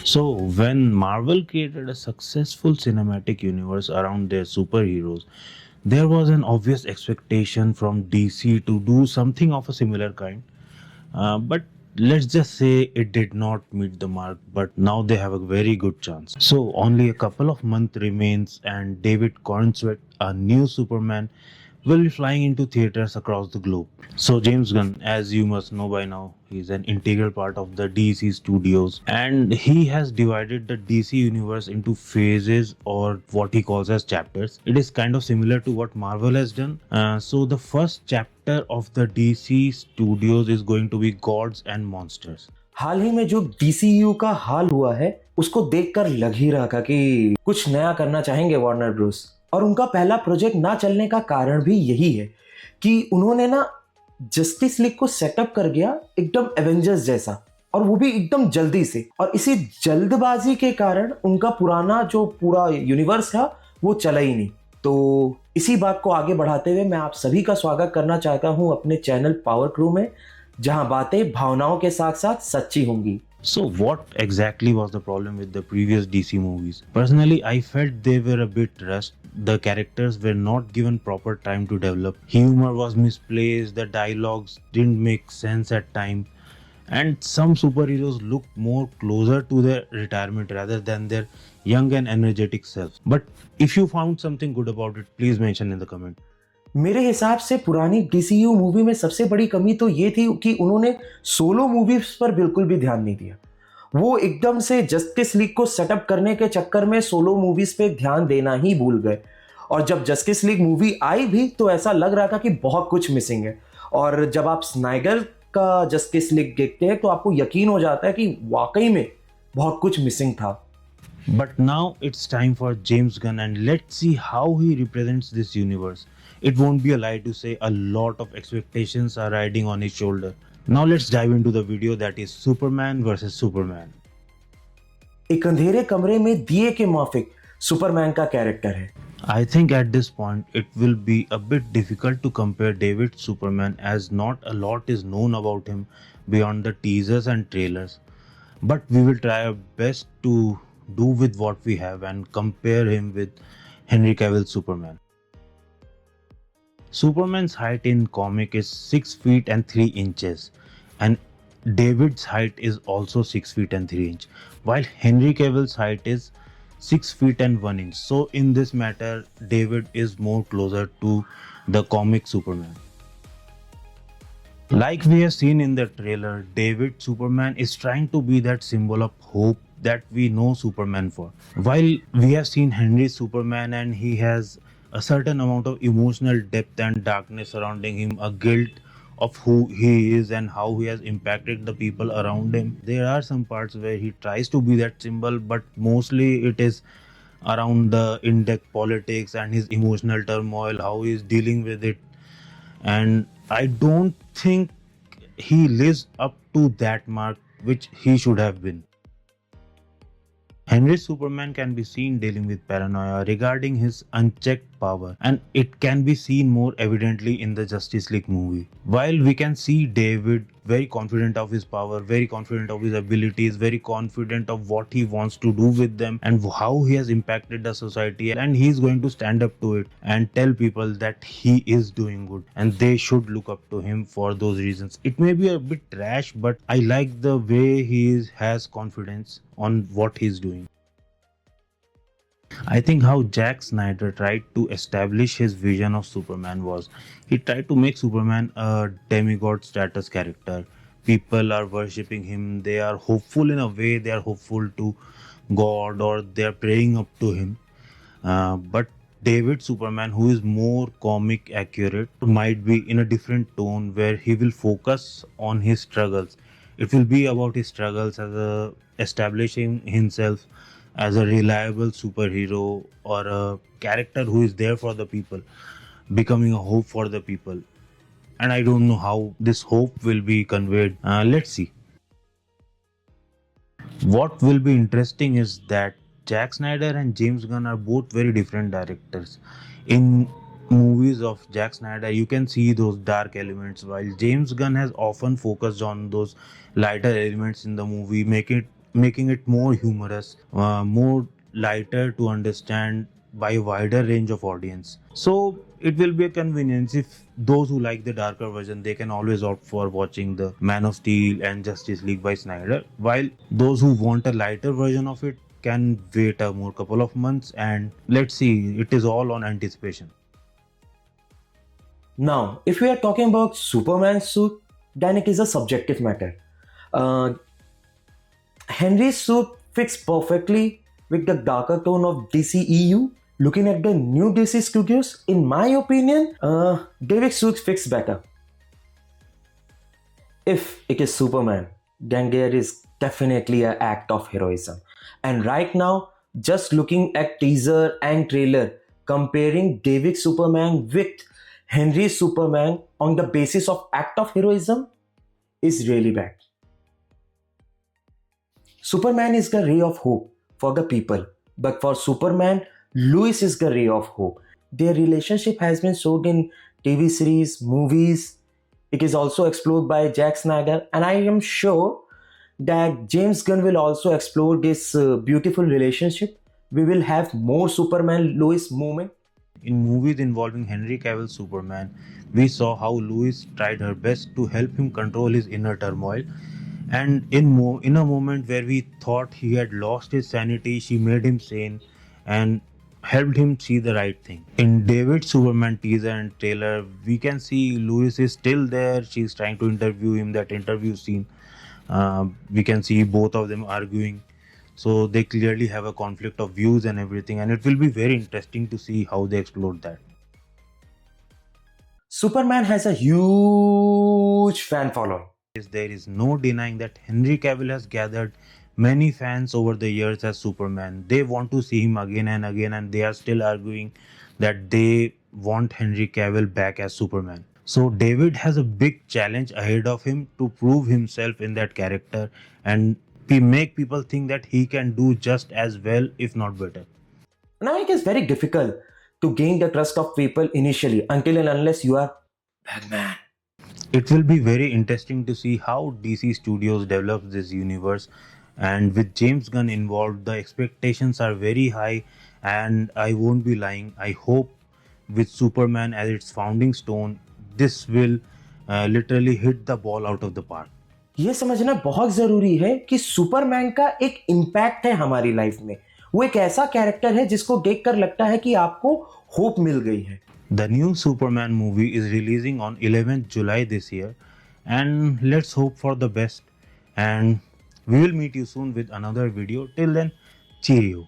So, when Marvel created a successful cinematic universe around their superheroes, there was an obvious expectation from DC to do something of a similar kind. But let's just say it did not meet the mark, but now they have a very good chance. So, only a couple of months remains, and David Corenswet, a new Superman, will be flying into theaters across the globe. So, James Gunn, as you must know by now, he's an integral part of the DC studios, and he has divided the DC universe into phases, or what he calls as chapters. It is kind of similar to what Marvel has done. So, the first chapter of the DC studios is going to be Gods and Monsters. हाल ही में जो DCU का हाल हुआ है उसको देखकर लग ही रहा था कि कुछ नया करना चाहेंगे वार्नर ब्रोस। और उनका पहला प्रोजेक्ट ना चलने का कारण भी यही है कि उन्होंने ना जस्टिस लीग को सेटअप कर गया एकदम एवेंजर्स जैसा, और वो भी एकदम जल्दी से। और इसी जल्दबाजी के कारण उनका पुराना जो पूरा यूनिवर्स था वो चला ही नहीं। तो इसी बात को आगे बढ़ाते हुए मैं आप सभी का स्वागत करना चाहता हूं अपने चैनल पावर क्रू में, जहां बातें भावनाओं के साथ साथ सच्ची होंगी। So, what exactly was the problem with the previous DC movies? Personally, I felt they were a bit rushed. The characters were not given proper time to develop. Humor was misplaced, the dialogues didn't make sense at times, and some superheroes looked more closer to their retirement rather than their young and energetic selves. But if you found something good about it, please mention in the comment. मेरे हिसाब से पुरानी DCU movie में सबसे बड़ी कमी तो ये थी कि उन्होंने सोलो मूवीज पर बिल्कुल भी ध्यान नहीं दिया। वो एकदम से जस्टिस लीग को सेटअप करने के चक्कर में सोलो मूवीज पे ध्यान देना ही भूल गए। और जब जस्टिस लीग मूवी आई भी तो ऐसा लग रहा था कि बहुत कुछ मिसिंग है। और जब आप स्नाइडर का जस्टिस लीग देखते हैं तो आपको यकीन हो जाता है कि वाकई में बहुत कुछ मिसिंग था। But now it's time for James Gunn, and let's see how he represents this universe. It won't be a lie to say a lot of expectations are riding on his shoulder. Now let's dive into the video, that is Superman versus Superman. एक अंधेरे कमरे में दिए के माफिक Superman का character है। I think at this point it will be a bit difficult to compare David Superman, as not a lot is known about him beyond the teasers and trailers. But we will try our best to do with what we have and compare him with Henry Cavill's Superman. Superman's height in comic is 6 feet and 3 inches, and David's height is also 6 feet and 3 inches, while Henry Cavill's height is 6 feet and 1 inch. So in this matter, David is more closer to the comic Superman. Like we have seen in the trailer, David Superman is trying to be that symbol of hope that we know Superman for. While we have seen Henry Superman and he has a certain amount of emotional depth and darkness surrounding him, a guilt of who he is and how he has impacted the people around him. There are some parts where he tries to be that symbol, but mostly it is around the in-depth politics and his emotional turmoil, how he is dealing with it. And I don't think he lives up to that mark which he should have been. Henry's Superman can be seen dealing with paranoia regarding his unchecked power, and it can be seen more evidently in the Justice League movie. While we can see David very confident of his power, very confident of his abilities, very confident of what he wants to do with them and how he has impacted the society, and he is going to stand up to it and tell people that he is doing good and they should look up to him for those reasons. It may be a bit rash, but I like the way has confidence on what he's doing. I think how Zack Snyder tried to establish his vision of Superman was he tried to make Superman a demigod status character. People are worshipping him, they are hopeful in a way, they are hopeful to God or they are praying up to him. But David Superman, who is more comic accurate, might be in a different tone where he will focus on his struggles. It will be about his struggles as establishing himself as a reliable superhero or a character who is there for the people, becoming a hope for the people. And I don't know how this hope will be conveyed. Let's see. What will be interesting is that Zack Snyder and James Gunn are both very different directors. In movies of Zack Snyder, you can see those dark elements, while James Gunn has often focused on those lighter elements in the movie, make it making it more humorous, more lighter to understand by a wider range of audience. So it will be a convenience if those who like the darker version, they can always opt for watching the Man of Steel and Justice League by Snyder, while those who want a lighter version of it can wait a more couple of months, and let's see, it is all on anticipation. Now, if we are talking about Superman's suit, then it is a subjective matter. Uh, Henry's suit fits perfectly with the darker tone of DCEU. Looking at the new DC studios, in my opinion, David's suit fits better. If it is Superman, then there is definitely an act of heroism. And right now, just looking at teaser and trailer, comparing David's Superman with Henry's Superman on the basis of act of heroism is really bad. Superman is the ray of hope for the people, but for Superman, Lois is the ray of hope. Their relationship has been showed in TV series, movies. It is also explored by Zack Snyder, and I am sure that James Gunn will also explore this beautiful relationship. We will have more Superman Lois moment. In movies involving Henry Cavill's Superman, we saw how Lois tried her best to help him control his inner turmoil. And in a moment where we thought he had lost his sanity, she made him sane and helped him see the right thing. In David's Superman teaser and trailer, we can see Lois is still there. She's trying to interview him. That interview scene, we can see both of them arguing. So they clearly have a conflict of views and everything, and it will be very interesting to see how they explore that. Superman has a huge fan following. There is no denying that Henry Cavill has gathered many fans over the years as Superman. They want to see him again and again, and they are still arguing that they want Henry Cavill back as Superman. So David has a big challenge ahead of him to prove himself in that character and make people think that he can do just as well, if not better. Now it is very difficult to gain the trust of people initially until and unless you are Batman. It will be very interesting to see how DC Studios develops this universe, and with James Gunn involved, the expectations are very high. And I won't be lying, I hope with Superman as its founding stone, this will literally hit the ball out of the park. ये समझना बहुत जरूरी है कि Superman का एक impact है हमारी लाइफ में. वो एक ऐसा कैरेक्टर है जिसको देखकर लगता है कि आपको होप मिल गई है. The new Superman movie is releasing on 11th July this year, and let's hope for the best. And we will meet you soon with another video. Till then, cheerio.